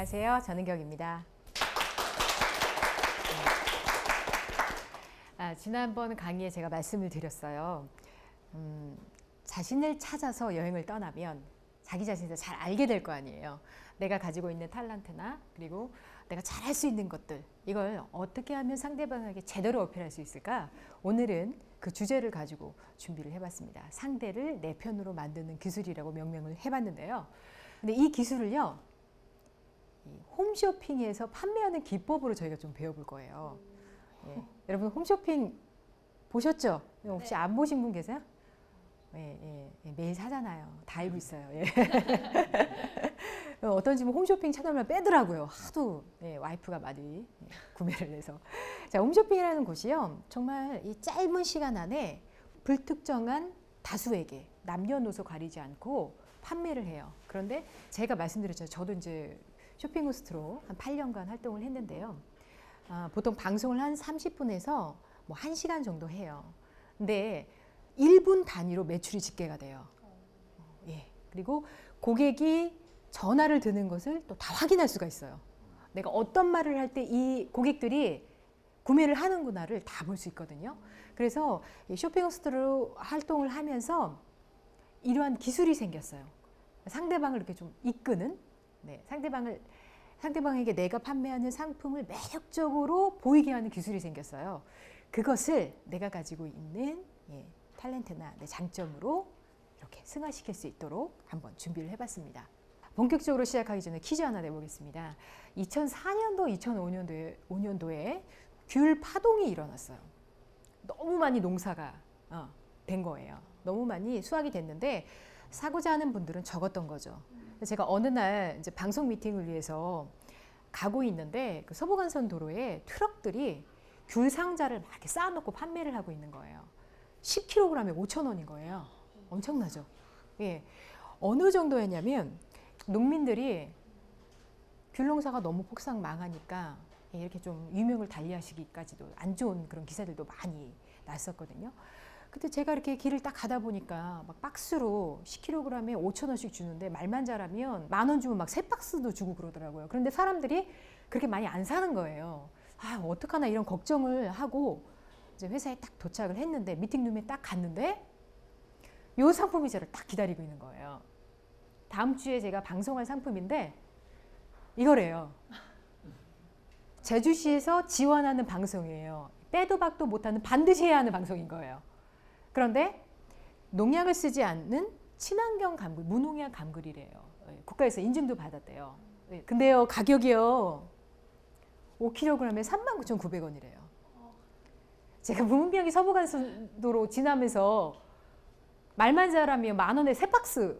안녕하세요. 전은경입니다. 지난번 강의에 제가 말씀을 드렸어요. 자신을 찾아서 여행을 떠나면 자기 자신을 잘 알게 될 거 아니에요. 내가 가지고 있는 탤런트나 그리고 내가 잘할 수 있는 것들, 이걸 어떻게 하면 상대방에게 제대로 어필할 수 있을까? 오늘은 그 주제를 가지고 준비를 해봤습니다. 상대를 내 편으로 만드는 기술이라고 명명을 해봤는데요. 근데 이 기술을요, 홈쇼핑에서 판매하는 기법으로 저희가 좀 배워볼 거예요. 예. 여러분 홈쇼핑 보셨죠? 혹시 네. 안 보신 분 계세요? 매일 사잖아요. 다 알고 있어요. 예. 어떤 집은 홈쇼핑 찾아오면 빼더라고요. 하도 와이프가 많이 구매를 해서. 자, 홈쇼핑이라는 곳이요, 정말 이 짧은 시간 안에 불특정한 다수에게 남녀노소 가리지 않고 판매를 해요. 그런데 제가 말씀드렸죠. 저도 이제 쇼핑 호스트로 한 8년간 활동을 했는데요. 보통 방송을 한 30분에서 뭐 1시간 정도 해요. 근데 1분 단위로 매출이 집계가 돼요. 예. 그리고 고객이 전화를 드는 것을 또 다 확인할 수가 있어요. 내가 어떤 말을 할 때 이 고객들이 구매를 하는구나를 다 볼 수 있거든요. 그래서 쇼핑 호스트로 활동을 하면서 이러한 기술이 생겼어요. 상대방을 이렇게 좀 이끄는, 상대방에게 내가 판매하는 상품을 매력적으로 보이게 하는 기술이 생겼어요. 그것을 내가 가지고 있는 탤런트나 내 장점으로 이렇게 승화시킬 수 있도록 한번 준비를 해봤습니다. 본격적으로 시작하기 전에 퀴즈 하나 내보겠습니다. 2004년도, 2005년도에 귤 파동이 일어났어요. 너무 많이 농사가 된 거예요. 너무 많이 수확이 됐는데 사고자 하는 분들은 적었던 거죠. 제가 어느 날 이제 방송 미팅을 위해서 가고 있는데 그 서부간선 도로에 트럭들이 귤 상자를 막 이렇게 쌓아놓고 판매를 하고 있는 거예요. 10kg에 5,000원인 거예요. 엄청나죠? 예. 어느 정도였냐면 농민들이 귤 농사가 너무 폭삭 망하니까 이렇게 좀 유명을 달리하시기까지도 안 좋은 그런 기사들도 많이 났었거든요. 그때 제가 이렇게 길을 딱 가다 보니까 막 박스로 10kg에 5,000원씩 주는데 말만 잘하면 10,000원 주면 막 3박스도 주고 그러더라고요. 그런데 사람들이 그렇게 많이 안 사는 거예요. 어떡하나 이런 걱정을 하고 이제 회사에 딱 도착을 했는데 미팅룸에 딱 갔는데 요 상품이 저를 딱 기다리고 있는 거예요. 다음 주에 제가 방송할 상품인데 이거래요. 제주시에서 지원하는 방송이에요. 빼도 박도 못하는 반드시 해야 하는 방송인 거예요. 그런데 농약을 쓰지 않는 친환경 감귤, 무농약 감귤이래요. 국가에서 인증도 받았대요. 근데요, 가격이요, 5kg에 39,900원이래요. 제가 무분별하게 서부간선도로 지나면서 말만 잘하면 10,000원에 3박스,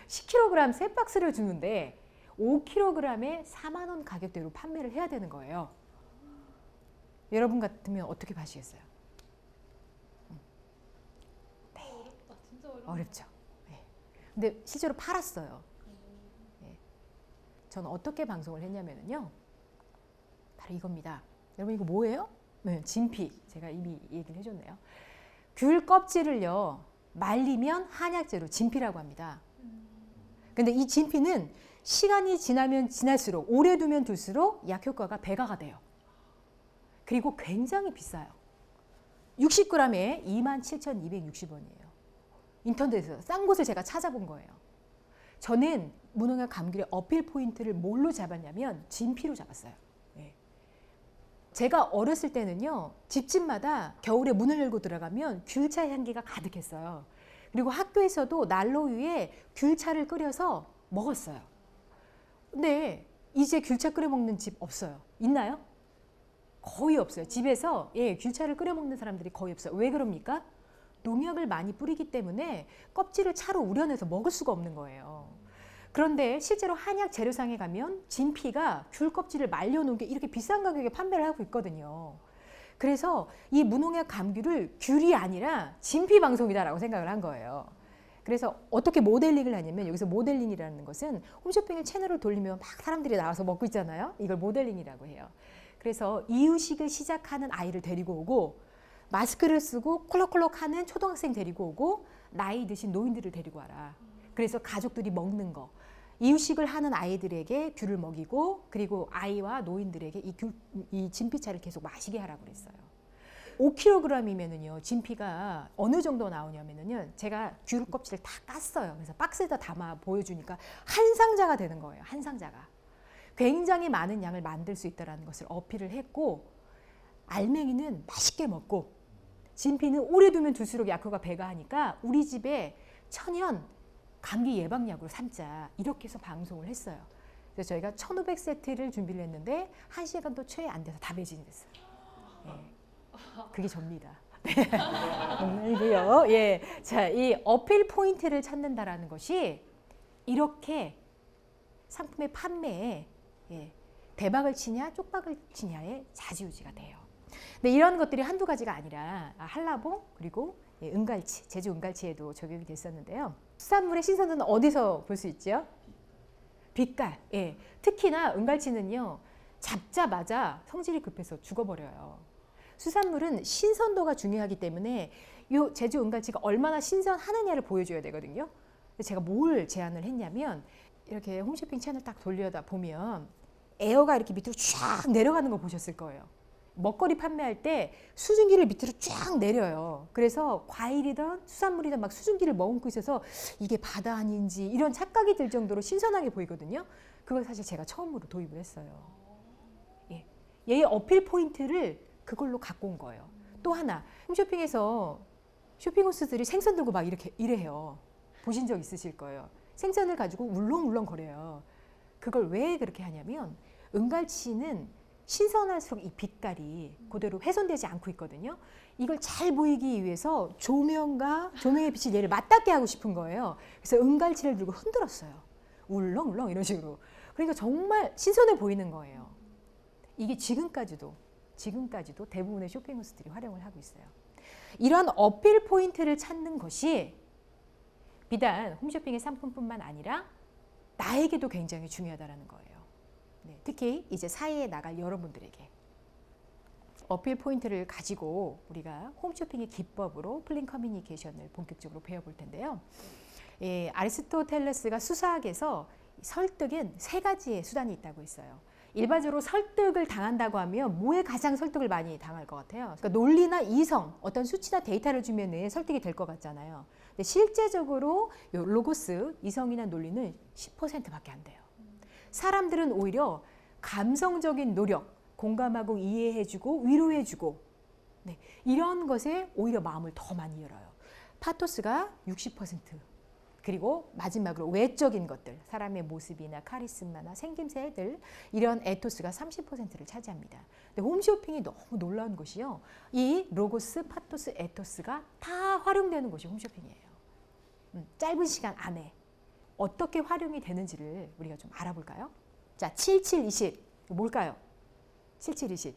10kg 3박스를 주는데 5kg에 40,000원 가격대로 판매를 해야 되는 거예요. 여러분 같으면 어떻게 하시겠어요? 어렵다. 진짜 어렵다. 어렵죠. 근데 실제로 팔았어요. 저는 어떻게 방송을 했냐면요, 바로 이겁니다. 여러분 이거 뭐예요? 진피. 제가 이미 얘기를 해줬네요. 귤 껍질을요, 말리면 한약재로 진피라고 합니다. 근데 이 진피는 시간이 지나면 지날수록, 오래 두면 둘수록 약효과가 배가가 돼요. 그리고 굉장히 비싸요. 60g에 27,260원이에요. 인터넷에서 싼 곳을 제가 찾아본 거예요. 저는 무농약 감귤의 어필 포인트를 뭘로 잡았냐면 진피로 잡았어요. 제가 어렸을 때는요, 집집마다 겨울에 문을 열고 들어가면 귤차 향기가 가득했어요. 그리고 학교에서도 난로 위에 귤차를 끓여서 먹었어요. 근데 이제 귤차 끓여 먹는 집 없어요. 있나요? 거의 없어요. 집에서 귤차를 끓여 먹는 사람들이 거의 없어요. 왜 그럽니까? 농약을 많이 뿌리기 때문에 껍질을 차로 우려내서 먹을 수가 없는 거예요. 그런데 실제로 한약 재료상에 가면 진피가 귤 껍질을 말려놓은 게 이렇게 비싼 가격에 판매를 하고 있거든요. 그래서 이 무농약 감귤을 귤이 아니라 진피 방송이다라고 생각을 한 거예요. 그래서 어떻게 모델링을 하냐면, 여기서 모델링이라는 것은 홈쇼핑의 채널을 돌리면 막 사람들이 나와서 먹고 있잖아요. 이걸 모델링이라고 해요. 그래서 이유식을 시작하는 아이를 데리고 오고, 마스크를 쓰고 콜록콜록 하는 초등학생 데리고 오고, 나이 드신 노인들을 데리고 와라. 그래서 가족들이 먹는 거, 이유식을 하는 아이들에게 귤을 먹이고 그리고 아이와 노인들에게 이 진피차를 계속 마시게 하라고 그랬어요. 5kg이면은요, 진피가 어느 정도 나오냐면은요, 제가 귤 껍질을 다 깠어요. 그래서 박스에다 담아 보여주니까 한 상자가 되는 거예요. 한 상자가. 굉장히 많은 양을 만들 수 있다는 것을 어필을 했고, 알맹이는 맛있게 먹고, 진피는 오래 두면 둘수록 약효가 배가 하니까 우리 집에 천연 감기 예방약으로 삼자. 이렇게 해서 방송을 했어요. 그래서 저희가 1500세트를 준비를 했는데 1시간도 채 안 돼서 다 매진이 됐어요. 예. 그게 접니다. 농담이고요. 예. 자, 이 어필 포인트를 찾는다라는 것이 이렇게 상품의 판매에 대박을 치냐 쪽박을 치냐의 좌지우지가 돼요. 근데 이런 것들이 한두 가지가 아니라 한라봉 그리고 은갈치, 제주 은갈치에도 적용이 됐었는데요. 수산물의 신선도는 어디서 볼 수 있죠? 빛깔. 예. 특히나 은갈치는요, 잡자마자 성질이 급해서 죽어버려요. 수산물은 신선도가 중요하기 때문에 이 제주 은갈치가 얼마나 신선하느냐를 보여줘야 되거든요. 제가 뭘 제안을 했냐면, 이렇게 홈쇼핑 채널 딱 돌려다 보면 에어가 이렇게 밑으로 쫙 내려가는 거 보셨을 거예요. 먹거리 판매할 때 수증기를 밑으로 쫙 내려요. 그래서 과일이든 수산물이든 막 수증기를 머금고 있어서 이게 바다 아닌지 이런 착각이 들 정도로 신선하게 보이거든요. 그걸 사실 제가 처음으로 도입을 했어요. 예. 얘의 어필 포인트를 그걸로 갖고 온 거예요. 또 하나, 홈쇼핑에서 쇼핑호스들이 생선 들고 막 이렇게 이래요. 보신 적 있으실 거예요. 생선을 가지고 울렁울렁 거려요. 그걸 왜 그렇게 하냐면, 은갈치는 신선할수록 이 빛깔이 그대로 훼손되지 않고 있거든요. 이걸 잘 보이기 위해서 조명의 빛이 얘를 맞닿게 하고 싶은 거예요. 그래서 은갈치를 들고 흔들었어요. 울렁울렁 이런 식으로. 그러니까 정말 신선해 보이는 거예요. 이게 지금까지도 대부분의 쇼핑호스들이 활용을 하고 있어요. 이런 어필 포인트를 찾는 것이 비단 홈쇼핑의 상품뿐만 아니라 나에게도 굉장히 중요하다는 거예요. 네, 특히 이제 사회에 나갈 여러분들에게 어필 포인트를 가지고 우리가 홈쇼핑의 기법으로 플린 커뮤니케이션을 본격적으로 배워볼 텐데요. 아리스토텔레스가 수사학에서 설득엔 3가지의 수단이 있다고 했어요. 일반적으로 설득을 당한다고 하면 뭐에 가장 설득을 많이 당할 것 같아요? 그러니까 논리나 이성, 어떤 수치나 데이터를 주면 설득이 될 것 같잖아요. 근데 실제적으로 로고스, 이성이나 논리는 10%밖에 안 돼요. 사람들은 오히려 감성적인 노력, 공감하고 이해해주고 위로해주고, 네, 이런 것에 오히려 마음을 더 많이 열어요. 파토스가 60%, 그리고 마지막으로 외적인 것들, 사람의 모습이나 카리스마나 생김새들, 이런 에토스가 30%를 차지합니다. 근데 홈쇼핑이 너무 놀라운 것이요, 이 로고스, 파토스, 에토스가 다 활용되는 것이 홈쇼핑이에요. 짧은 시간 안에 어떻게 활용이 되는지를 우리가 좀 알아볼까요? 자, 7720 뭘까요? 7720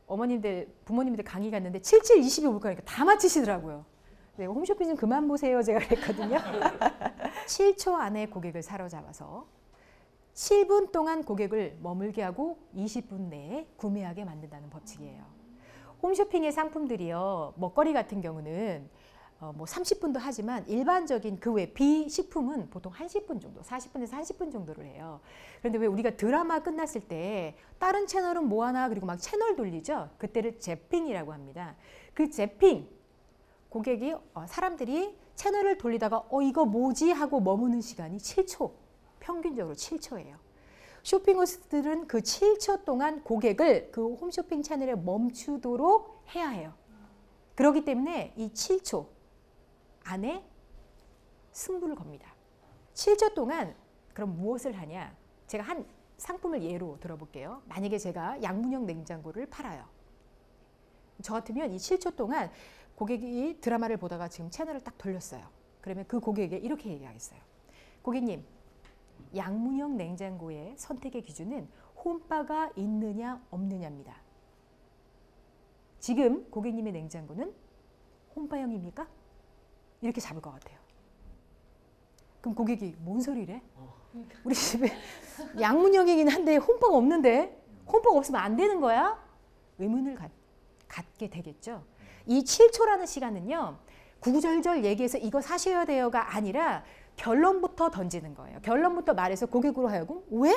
어머님들, 부모님들 강의 갔는데 7720이 뭘까요? 다 맞히시더라고요. 네, 홈쇼핑 좀 그만 보세요, 제가 그랬거든요. 7초 안에 고객을 사로잡아서 7분 동안 고객을 머물게 하고 20분 내에 구매하게 만든다는 법칙이에요. 홈쇼핑의 상품들이요, 먹거리 같은 경우는 뭐 30분도 하지만 일반적인 그 외 비식품은 보통 1-10분 정도, 40분에서 1-10분 정도를 해요. 그런데 왜 우리가 드라마 끝났을 때 다른 채널은 뭐 하나 그리고 막 채널 돌리죠? 그때를 재핑이라고 합니다. 그 재핑, 고객이 사람들이 채널을 돌리다가 이거 뭐지 하고 머무는 시간이 7초, 평균적으로 7초예요. 쇼핑호스트들은 그 7초 동안 고객을 그 홈쇼핑 채널에 멈추도록 해야 해요. 그렇기 때문에 이 7초 안에 승부를 겁니다. 7초 동안 그럼 무엇을 하냐? 제가 한 상품을 예로 들어볼게요. 만약에 제가 양문형 냉장고를 팔아요. 저 같으면 이 7초 동안 고객이 드라마를 보다가 지금 채널을 딱 돌렸어요. 그러면 그 고객에게 이렇게 얘기하겠어요. 고객님, 양문형 냉장고의 선택의 기준은 홈바가 있느냐 없느냐입니다. 지금 고객님의 냉장고는 홈바형입니까? 이렇게 잡을 것 같아요. 그럼 고객이 뭔 소리래? 우리 집에 양문형이긴 한데 홈바가 없는데, 홈바가 없으면 안 되는 거야? 의문을 갖게 되겠죠. 이 7초라는 시간은요, 구구절절 얘기해서 이거 사셔야 돼요가 아니라 결론부터 던지는 거예요. 결론부터 말해서 고객으로 하여금 왜?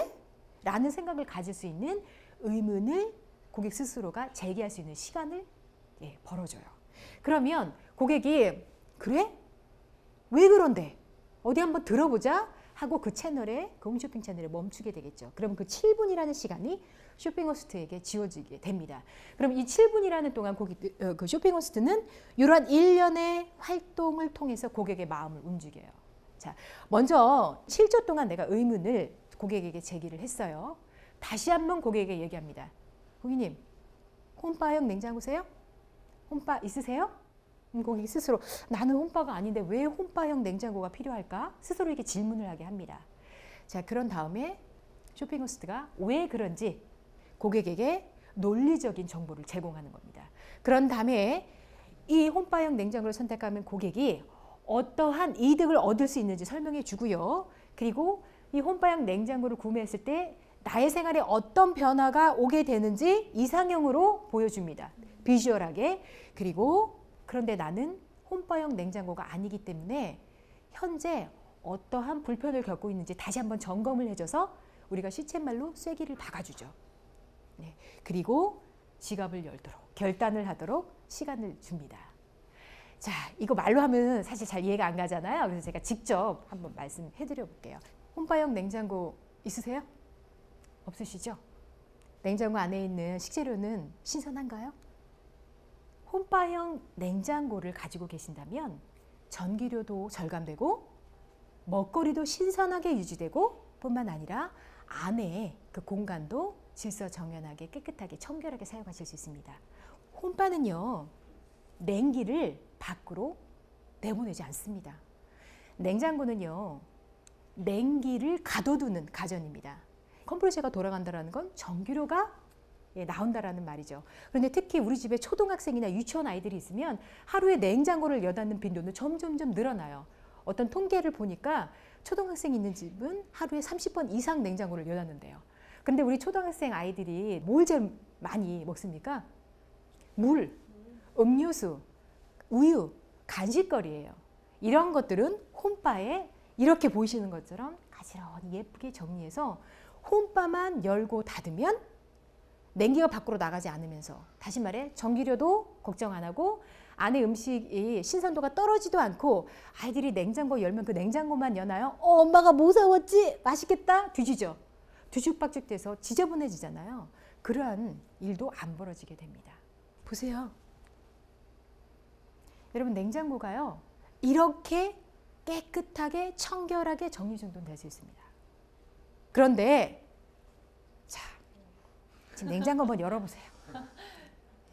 라는 생각을 가질 수 있는 의문을 고객 스스로가 제기할 수 있는 시간을 벌어줘요. 그러면 고객이 그래? 왜 그런데? 어디 한번 들어보자 하고 그 채널에, 그 홈쇼핑 채널에 멈추게 되겠죠. 그럼 그 7분이라는 시간이 쇼핑호스트에게 지워지게 됩니다. 그럼 이 7분이라는 동안 그 쇼핑호스트는 이러한 일련의 활동을 통해서 고객의 마음을 움직여요. 자, 먼저 7초 동안 내가 의문을 고객에게 제기를 했어요. 다시 한번 고객에게 얘기합니다. 고객님, 홈바형 냉장고세요? 홈바 있으세요? 고객이 스스로 나는 홈바가 아닌데 왜 홈바형 냉장고가 필요할까? 스스로 이렇게 질문을 하게 합니다. 자, 그런 다음에 쇼핑호스트가 왜 그런지 고객에게 논리적인 정보를 제공하는 겁니다. 그런 다음에 이 홈바형 냉장고를 선택하면 고객이 어떠한 이득을 얻을 수 있는지 설명해 주고요. 그리고 이 홈바형 냉장고를 구매했을 때 나의 생활에 어떤 변화가 오게 되는지 이상형으로 보여줍니다. 비주얼하게. 그리고 그런데 나는 홈바형 냉장고가 아니기 때문에 현재 어떠한 불편을 겪고 있는지 다시 한번 점검을 해줘서 우리가 시쳇말로 쐐기를 박아주죠. 네. 그리고 지갑을 열도록 결단을 하도록 시간을 줍니다. 자, 이거 말로 하면 사실 잘 이해가 안 가잖아요. 그래서 제가 직접 한번 말씀해 드려 볼게요. 홈바형 냉장고 있으세요? 없으시죠? 냉장고 안에 있는 식재료는 신선한가요? 홈바형 냉장고를 가지고 계신다면 전기료도 절감되고 먹거리도 신선하게 유지되고 뿐만 아니라 안에 그 공간도 질서정연하게 깨끗하게 청결하게 사용하실 수 있습니다. 홈바는요, 냉기를 밖으로 내보내지 않습니다. 냉장고는요, 냉기를 가둬두는 가전입니다. 컴프레셔가 돌아간다는 건 전기료가 나온다라는 말이죠. 그런데 특히 우리 집에 초등학생이나 유치원 아이들이 있으면 하루에 냉장고를 여닫는 빈도는 점점점 늘어나요. 어떤 통계를 보니까 초등학생이 있는 집은 하루에 30번 이상 냉장고를 여닫는데요. 그런데 우리 초등학생 아이들이 뭘 제일 많이 먹습니까? 물, 음료수, 우유, 간식거리예요. 이런 것들은 홈바에 이렇게 보이시는 것처럼 가지런히 예쁘게 정리해서 홈바만 열고 닫으면 냉기가 밖으로 나가지 않으면서, 다시 말해 전기료도 걱정 안 하고 안에 음식이 신선도가 떨어지도 않고, 아이들이 냉장고 열면 그 냉장고만 여나요? 엄마가 뭐 사왔지? 맛있겠다? 뒤지죠. 뒤죽박죽 돼서 지저분해지잖아요. 그러한 일도 안 벌어지게 됩니다. 보세요. 여러분, 냉장고가요, 이렇게 깨끗하게 청결하게 정리정돈될 수 있습니다. 그런데 자, 지금 냉장고 한번 열어보세요.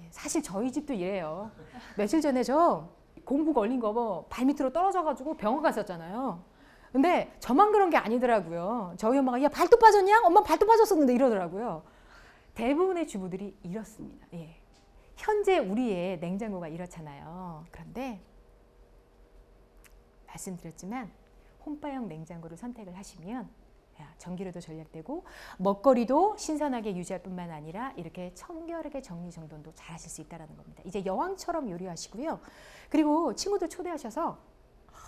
사실 저희 집도 이래요. 며칠 전에 저 공부 걸린 거 뭐 발밑으로 떨어져가지고 병원 갔었잖아요. 근데 저만 그런 게 아니더라고요. 저희 엄마가 야, 발도 빠졌냐? 엄마 발도 빠졌었는데 이러더라고요. 대부분의 주부들이 이렇습니다. 예. 현재 우리의 냉장고가 이렇잖아요. 그런데 말씀드렸지만 홈바형 냉장고를 선택을 하시면 전기료도 절약되고 먹거리도 신선하게 유지할 뿐만 아니라 이렇게 청결하게 정리정돈도 잘 하실 수 있다는 겁니다. 이제 여왕처럼 요리하시고요. 그리고 친구들 초대하셔서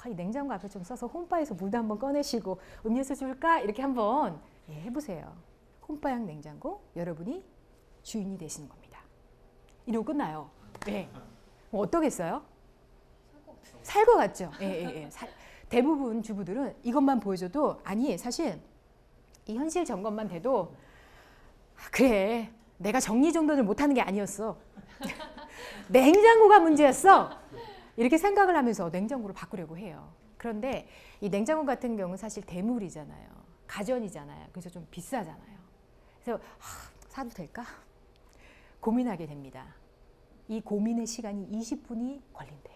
이 냉장고 앞에 좀 써서 홈바에서 물도 한번 꺼내시고 음료수 줄까? 이렇게 한번 해보세요. 홈바형 냉장고 여러분이 주인이 되시는 겁니다. 이러고 끝나요. 네. 어떠겠어요? 살 것 같죠? 대부분 주부들은 이것만 보여줘도, 아니 사실 이 현실 점검만 돼도 그래, 내가 정리정돈을 못하는 게 아니었어. 냉장고가 문제였어. 이렇게 생각을 하면서 냉장고를 바꾸려고 해요. 그런데 이 냉장고 같은 경우는 사실 대물이잖아요. 가전이잖아요. 그래서 좀 비싸잖아요. 그래서 사도 될까? 고민하게 됩니다. 이 고민의 시간이 20분이 걸린대요.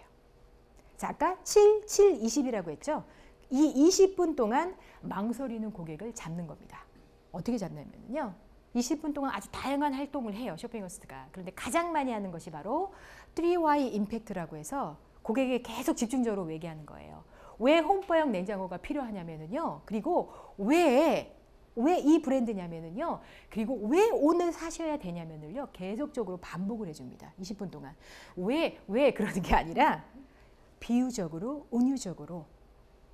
자, 아까 7, 7, 20이라고 했죠? 이 20분 동안 망설이는 고객을 잡는 겁니다. 어떻게 잡냐면요, 20분 동안 아주 다양한 활동을 해요, 쇼핑호스트가. 그런데 가장 많이 하는 것이 바로 3Y 임팩트라고 해서 고객에게 계속 집중적으로 얘기하는 거예요. 왜 홈바형 냉장고가 필요하냐면요, 그리고 왜 이 브랜드냐면요, 그리고 왜 오늘 사셔야 되냐면요, 계속적으로 반복을 해줍니다. 20분 동안. 왜 그러는 게 아니라 비유적으로, 은유적으로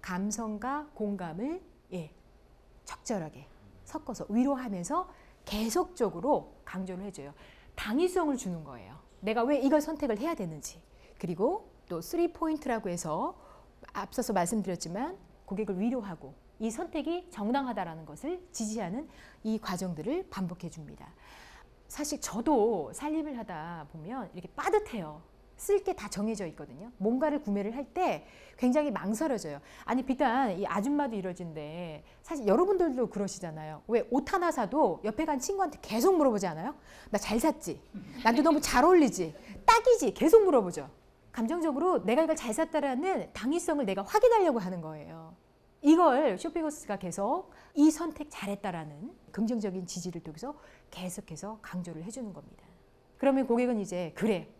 감성과 공감을 적절하게 섞어서 위로하면서 계속적으로 강조를 해줘요. 당위성을 주는 거예요. 내가 왜 이걸 선택을 해야 되는지. 그리고 또 3포인트라고 해서 앞서서 말씀드렸지만 고객을 위로하고 이 선택이 정당하다라는 것을 지지하는 이 과정들을 반복해 줍니다. 사실 저도 살림을 하다 보면 이렇게 빠듯해요. 쓸 게 다 정해져 있거든요. 뭔가를 구매를 할 때 굉장히 망설여져요. 아니 비단 이 아줌마도 이러진데 사실 여러분들도 그러시잖아요. 왜 옷 하나 사도 옆에 간 친구한테 계속 물어보지 않아요? 나 잘 샀지? 나한테 너무 잘 어울리지? 딱이지? 계속 물어보죠. 감정적으로 내가 이걸 잘 샀다라는 당위성을 내가 확인하려고 하는 거예요. 이걸 쇼핑호스가 계속 이 선택 잘했다라는 긍정적인 지지를 통해서 계속해서 강조를 해주는 겁니다. 그러면 고객은 이제 그래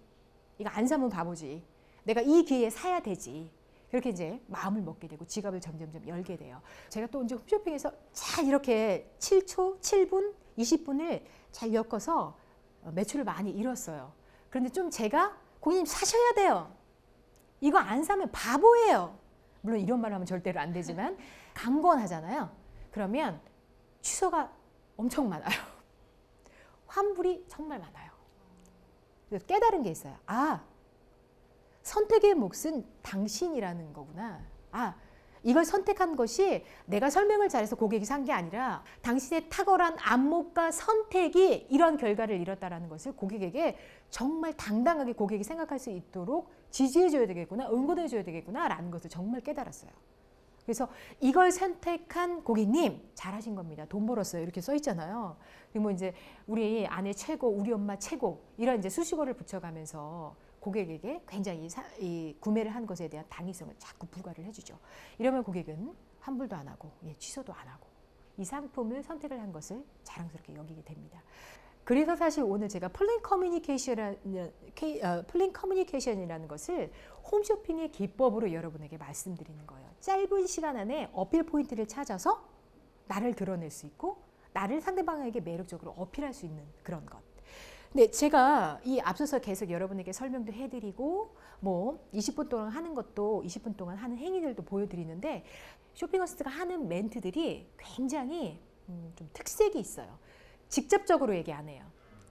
이거 안 사면 바보지. 내가 이 기회에 사야 되지. 그렇게 이제 마음을 먹게 되고 지갑을 점점점 열게 돼요. 제가 또 이제 홈쇼핑에서 잘 이렇게 7초, 7분, 20분을 잘 엮어서 매출을 많이 잃었어요. 그런데 좀 제가 고객님 사셔야 돼요. 이거 안 사면 바보예요. 물론 이런 말 하면 절대로 안 되지만 강권하잖아요. 그러면 취소가 엄청 많아요. 환불이 정말 많아요. 그래서 깨달은 게 있어요. 아, 선택의 몫은 당신이라는 거구나. 아, 이걸 선택한 것이 내가 설명을 잘해서 고객이 산 게 아니라 당신의 탁월한 안목과 선택이 이런 결과를 이뤘다라는 것을 고객에게 정말 당당하게 고객이 생각할 수 있도록 지지해줘야 되겠구나, 응원해줘야 되겠구나라는 것을 정말 깨달았어요. 그래서 이걸 선택한 고객님 잘하신 겁니다. 돈 벌었어요. 이렇게 써 있잖아요. 그리고 뭐 이제 우리 아내 최고, 우리 엄마 최고 이런 이제 수식어를 붙여가면서 고객에게 굉장히 이 구매를 한 것에 대한 당위성을 자꾸 부과를 해주죠. 이러면 고객은 환불도 안 하고 취소도 안 하고 이 상품을 선택을 한 것을 자랑스럽게 여기게 됩니다. 그래서 사실 오늘 제가 플랜 커뮤니케이션이라는 것을 홈쇼핑의 기법으로 여러분에게 말씀드리는 거예요. 짧은 시간 안에 어필 포인트를 찾아서 나를 드러낼 수 있고 나를 상대방에게 매력적으로 어필할 수 있는 그런 것. 근데 제가 이 앞서서 계속 여러분에게 설명도 해드리고 뭐 20분 동안 하는 것도 20분 동안 하는 행위들도 보여드리는데 쇼핑호스트가 하는 멘트들이 굉장히 좀 특색이 있어요. 직접적으로 얘기 안 해요.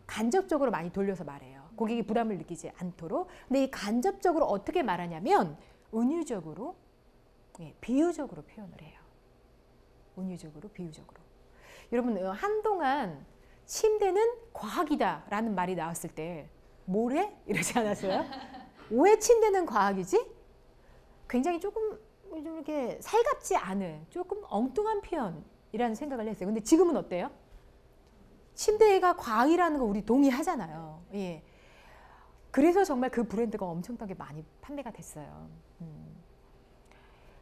간접적으로 많이 돌려서 말해요. 고객이 부담을 느끼지 않도록. 근데 이 간접적으로 어떻게 말하냐면 은유적으로, 비유적으로 표현을 해요. 은유적으로, 비유적으로. 여러분 한동안 침대는 과학이다 라는 말이 나왔을 때 뭐래? 이러지 않았어요? 왜 침대는 과학이지? 굉장히 조금 좀 이렇게 살갑지 않은 조금 엉뚱한 표현이라는 생각을 했어요. 근데 지금은 어때요? 침대가 과학이라는 거 우리 동의하잖아요. 예. 그래서 정말 그 브랜드가 엄청나게 많이 판매가 됐어요.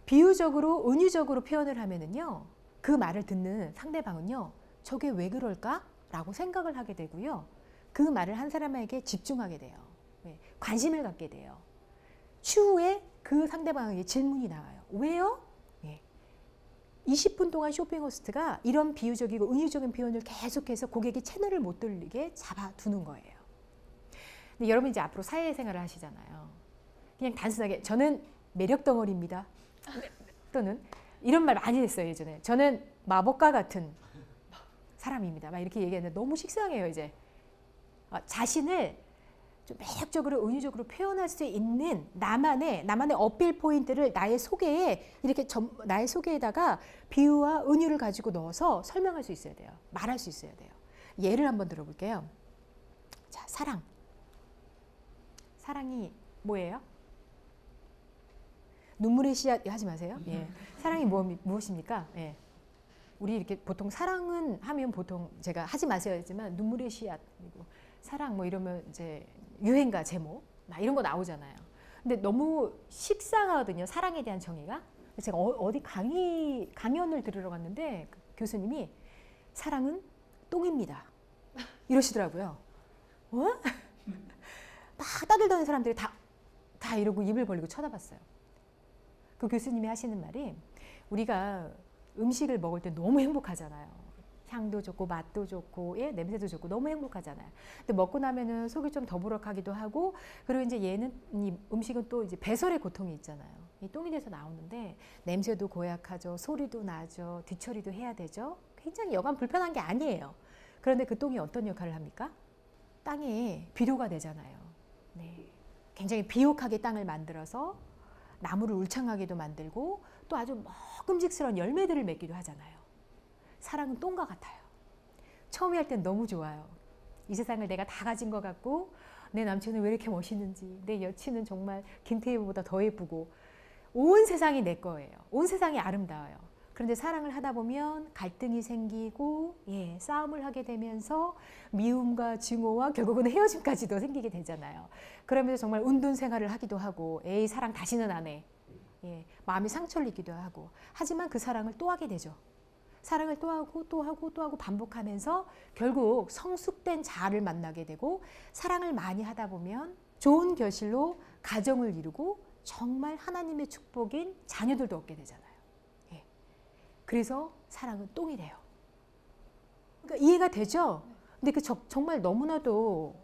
비유적으로, 은유적으로 표현을 하면은요, 그 말을 듣는 상대방은요, 저게 왜 그럴까? 라고 생각을 하게 되고요. 그 말을 한 사람에게 집중하게 돼요. 예. 관심을 갖게 돼요. 추후에 그 상대방에게 질문이 나와요. 왜요? 20분 동안 쇼핑호스트가 이런 비유적이고 은유적인 표현을 계속해서 고객이 채널을 못 돌리게 잡아두는 거예요. 근데 여러분 이제 앞으로 사회생활을 하시잖아요. 그냥 단순하게 저는 매력 덩어리입니다. 또는 이런 말 많이 했어요. 예전에 저는 마법과 같은 사람입니다. 막 이렇게 얘기했는데 너무 식상해요. 이제 자신을 좀 매력적으로 은유적으로 표현할 수 있는 나만의 어필 포인트를 나의 소개에 이렇게 나의 소개에다가 비유와 은유를 가지고 넣어서 설명할 수 있어야 돼요. 말할 수 있어야 돼요. 예를 한번 들어볼게요. 자, 사랑. 사랑이 뭐예요? 눈물의 씨앗 하지 마세요. 예. 사랑이 무엇입니까? 예. 우리 이렇게 보통 사랑은 하면 보통 제가 하지 마세요 했지만 눈물의 씨앗 그리고 사랑 뭐 이러면 이제 유행가 제목 막 이런 거 나오잖아요. 근데 너무 식상하거든요. 사랑에 대한 정의가. 제가 어디 강연을 들으러 갔는데 그 교수님이 사랑은 똥입니다. 이러시더라고요. 어? 막 따들더는 사람들이 다 이러고 입을 벌리고 쳐다봤어요. 그 교수님이 하시는 말이 우리가 음식을 먹을 때 너무 행복하잖아요. 향도 좋고 맛도 좋고 예, 냄새도 좋고 너무 행복하잖아요. 근데 먹고 나면은 속이 좀 더부룩하기도 하고 그리고 이제 얘는 이 음식은 또 이제 배설의 고통이 있잖아요. 이 똥이 돼서 나오는데 냄새도 고약하죠. 소리도 나죠. 뒤처리도 해야 되죠. 굉장히 여간 불편한 게 아니에요. 그런데 그 똥이 어떤 역할을 합니까? 땅에 비료가 되잖아요. 네. 굉장히 비옥하게 땅을 만들어서 나무를 울창하게도 만들고 또 아주 먹음직스러운 열매들을 맺기도 하잖아요. 사랑은 똥과 같아요. 처음에 할 땐 너무 좋아요. 이 세상을 내가 다 가진 것 같고 내 남친은 왜 이렇게 멋있는지 내 여친은 정말 김태희보다 더 예쁘고 온 세상이 내 거예요. 온 세상이 아름다워요. 그런데 사랑을 하다 보면 갈등이 생기고 예, 싸움을 하게 되면서 미움과 증오와 결국은 헤어짐까지도 생기게 되잖아요. 그러면서 정말 운둔 생활을 하기도 하고 에이 사랑 다시는 안 해. 예, 마음이 상처를 입기도 하고 하지만 그 사랑을 또 하게 되죠. 사랑을 또 하고 또 하고 또 하고 반복하면서 결국 성숙된 자아를 만나게 되고 사랑을 많이 하다 보면 좋은 결실로 가정을 이루고 정말 하나님의 축복인 자녀들도 얻게 되잖아요. 예. 그래서 사랑은 똥이 돼요. 그러니까 이해가 되죠? 근데 그 정말 너무나도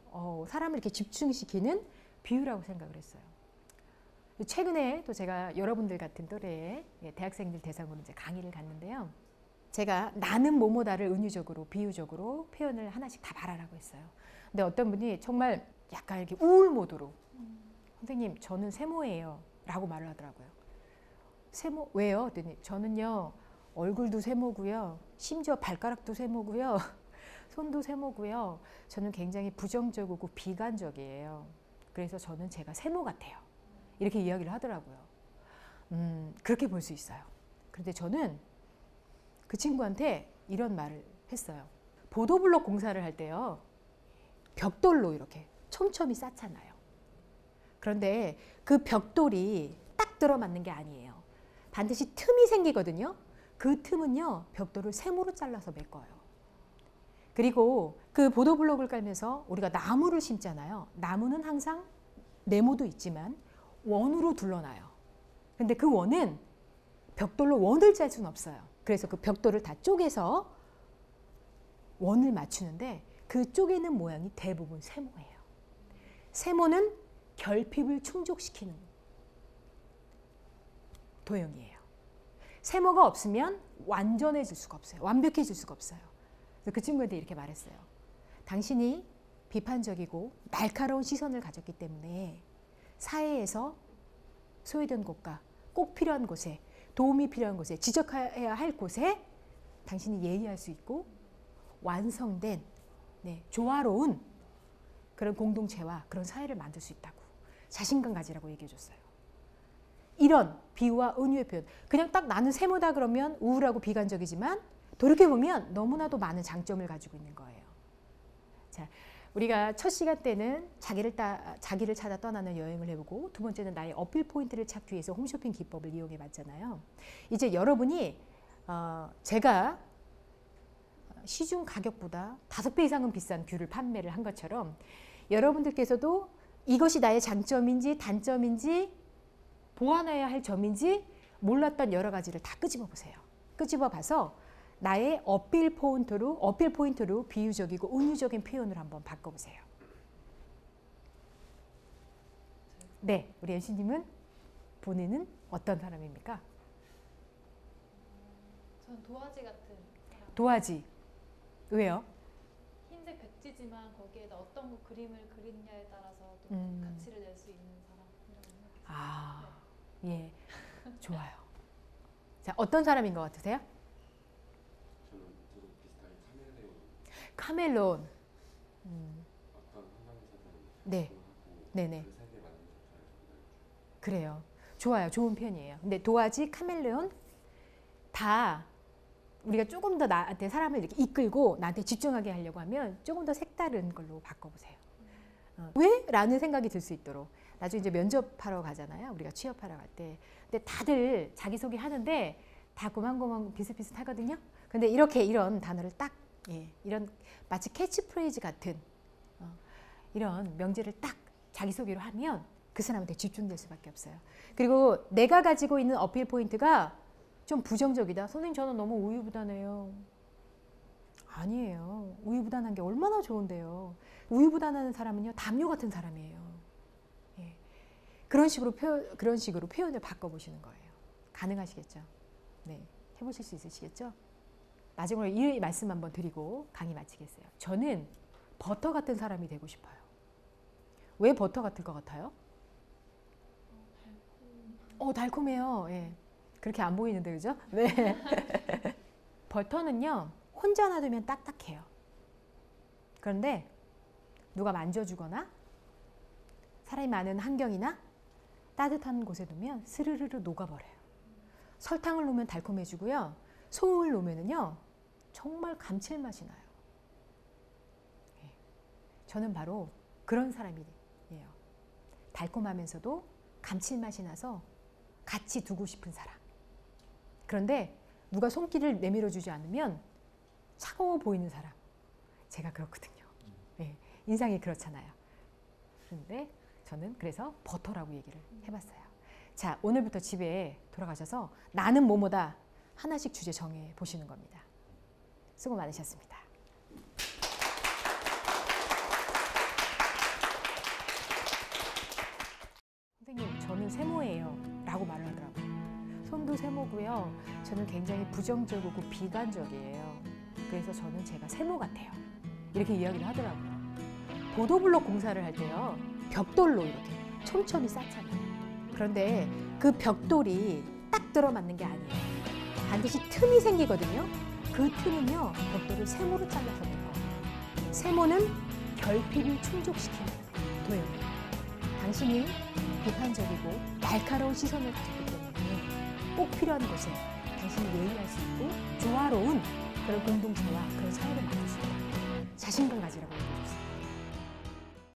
사람을 이렇게 집중시키는 비유라고 생각을 했어요. 최근에 또 제가 여러분들 같은 또래의 대학생들 대상으로 이제 강의를 갔는데요. 제가 나는 뭐뭐다를 은유적으로 비유적으로 표현을 하나씩 다 말하라고 했어요. 근데 어떤 분이 정말 약간 이렇게 우울 모드로 선생님 저는 세모예요 라고 말을 하더라고요. 세모 왜요? 그랬더니 저는요 얼굴도 세모고요 심지어 발가락도 세모고요 손도 세모고요 저는 굉장히 부정적이고 비관적이에요. 그래서 저는 제가 세모 같아요. 이렇게 이야기를 하더라고요. 그렇게 볼 수 있어요. 그런데 저는 그 친구한테 이런 말을 했어요. 보도블록 공사를 할 때요. 벽돌로 이렇게 촘촘히 쌓잖아요. 그런데 그 벽돌이 딱 들어맞는 게 아니에요. 반드시 틈이 생기거든요. 그 틈은요. 벽돌을 세모로 잘라서 메꿔요. 그리고 그 보도블록을 깔면서 우리가 나무를 심잖아요. 나무는 항상 네모도 있지만 원으로 둘러놔요. 근데 그 원은 벽돌로 원을 짤 수는 없어요. 그래서 그 벽돌을 다 쪼개서 원을 맞추는데 그 쪼개는 모양이 대부분 세모예요. 세모는 결핍을 충족시키는 도형이에요. 세모가 없으면 완전해질 수가 없어요. 완벽해질 수가 없어요. 그래서 그 친구한테 이렇게 말했어요. 당신이 비판적이고 날카로운 시선을 가졌기 때문에 사회에서 소외된 곳과 꼭 필요한 곳에 도움이 필요한 곳에 지적해야 할 곳에 당신이 예의할 수 있고 완성된 조화로운 그런 공동체와 그런 사회를 만들 수 있다고 자신감 가지라고 얘기해 줬어요. 이런 비유와 은유의 표현 그냥 딱 나는 세모다 그러면 우울하고 비관적이지만 돌이켜보면 너무나도 많은 장점을 가지고 있는 거예요. 자, 우리가 첫 시간 때는 자기를 찾아 떠나는 여행을 해보고 두 번째는 나의 어필 포인트를 찾기 위해서 홈쇼핑 기법을 이용해 봤잖아요. 이제 여러분이 제가 시중 가격보다 5배 이상은 비싼 귤을 판매를 한 것처럼 여러분들께서도 이것이 나의 장점인지 단점인지 보완해야 할 점인지 몰랐던 여러 가지를 다 끄집어 보세요. 끄집어 봐서 나의 어필 포인트로 비유적이고 은유적인 표현을 한번 바꿔보세요. 네, 우리 연씨님은 본인은 어떤 사람입니까? 저는 도화지 같은 사람. 도화지. 왜요? 흰색 백지지만 거기에다 어떤 그림을 그리느냐에 따라서 또 가치를 낼 수 있는 사람이라고 생각해요. 아, 예, 좋아요. 자, 어떤 사람인 것 같으세요? 저도 비슷하게 카멜론. 어떤 환경에서든 네. 네네. 그 세계에 맞는 적절한 전달을 그래요. 좋아요. 좋은 편이에요. 근데 도화지, 카멜레온 다 우리가 조금 더 나한테 사람을 이렇게 이끌고 나한테 집중하게 하려고 하면 조금 더 색다른 걸로 바꿔보세요. 왜? 라는 생각이 들 수 있도록. 나중에 이제 면접하러 가잖아요. 우리가 취업하러 갈 때. 근데 다들 자기소개 하는데 다 고만고만 비슷비슷하거든요. 근데 이런 단어를 딱 이런 마치 캐치프레이즈 같은 이런 명제를 딱 자기소개로 하면 그 사람한테 집중될 수밖에 없어요. 그리고 내가 가지고 있는 어필 포인트가 좀 부정적이다. 선생님 저는 너무 우유부단해요. 아니에요. 우유부단한 게 얼마나 좋은데요. 우유부단한 사람은요, 담요 같은 사람이에요. 예. 그런 식으로 표현을 바꿔보시는 거예요. 가능하시겠죠? 네. 해보실 수 있으시겠죠? 마지막으로 이 말씀 한번 드리고 강의 마치겠어요. 저는 버터 같은 사람이 되고 싶어요. 왜 버터 같을 것 같아요? 달콤해요. 예. 그렇게 안 보이는데, 그죠? 네. 버터는요, 혼자 놔두면 딱딱해요. 그런데 누가 만져주거나 사람이 많은 환경이나 따뜻한 곳에 두면 스르르르 녹아버려요. 설탕을 넣으면 달콤해지고요. 소금을 넣으면요, 정말 감칠맛이 나요. 예. 저는 바로 그런 사람이에요. 달콤하면서도 감칠맛이 나서 같이 두고 싶은 사람. 그런데 누가 손길을 내밀어 주지 않으면 차가워 보이는 사람. 제가 그렇거든요. 네, 인상이 그렇잖아요. 그런데 저는 그래서 버터라고 얘기를 해봤어요. 자, 오늘부터 집에 돌아가셔서 나는 뭐뭐다 하나씩 주제 정해 보시는 겁니다. 수고 많으셨습니다. 선생님, 저는 세모예요 라고 말을 하더라고요. 손도 세모고요. 저는 굉장히 부정적이고 비관적이에요. 그래서 저는 제가 세모 같아요. 이렇게 이야기를 하더라고요. 보도블록 공사를 할 때요, 벽돌로 이렇게 촘촘히 쌓잖아요. 그런데 그 벽돌이 딱 들어맞는 게 아니에요. 반드시 틈이 생기거든요. 그 틈은요, 벽돌을 세모로 잘라서 내요. 세모는 결핍을 충족시키는 도예입니다. 당신이 비판적이고 날카로운 시선을 가졌기 때문에 꼭 필요한 곳에 당신이 예의할 수 있고 조화로운 그런 공동체와 그런 사회를 만들 수 있다. 자신감 가지라고 얘기해요.